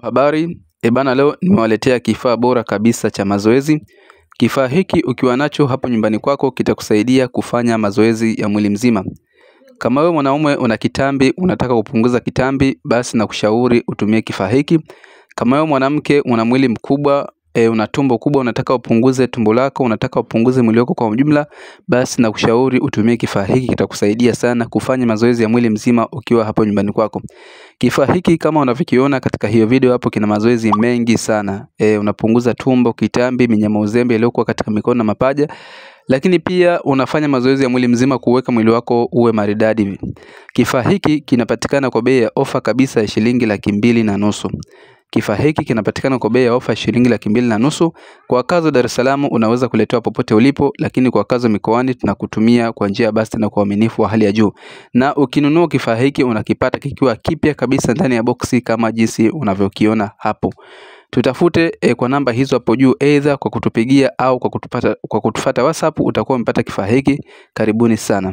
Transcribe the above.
Habari, bana leo nimewaletea kifaa bora kabisa cha mazoezi. Kifaa hiki ukiwa nacho hapo nyumbani kwako kitakusaidia kufanya mazoezi ya mwili mzima. Kama wewe mwanaume una kitambi, unataka kupunguza kitambi, basi nakushauri utumie kifaa hiki. Kama wewe mwanamke una mwili mkubwa, una tumbo kubwa, unataka upunguze tumbo lako, unataka upunguze mwili wako kwa ujumla, basi nakushauri utumie kifaa hiki. Kitakusaidia sana kufanya mazoezi ya mwili mzima ukiwa hapo nyumbani kwako. Kifaa hiki kama unavyokiona katika hiyo video hapo kina mazoezi mengi sana. Unapunguza tumbo, kitambi, minyama uzembe iliyokuwa katika mikono na mapaja. Lakini pia unafanya mazoezi ya mwili mzima kuweka mwili wako uwe maridadi. Kifaa hiki kinapatikana kwa bei ya ofa kabisa ya shilingi 2,500. Kifaa hiki kinapatikana kwa bei ya ofa shilingi 2,500. Kwa wakazi wa Dar es Salaam unaweza kuletewa popote ulipo, lakini kwa wakazi wa mikoani tunakutumia kwa njia basi na kwa uaminifu wa hali ya juu. Na ukinunua kifaa hiki unakipata kikiwa kipya kabisa ndani ya boksi kama jinsi unavyokiona hapo. Tutafute kwa namba hizo hapo juu, either kwa kutupigia au kwa kutufuata WhatsApp, utakuwa umepata kifaa hiki. Karibuni sana.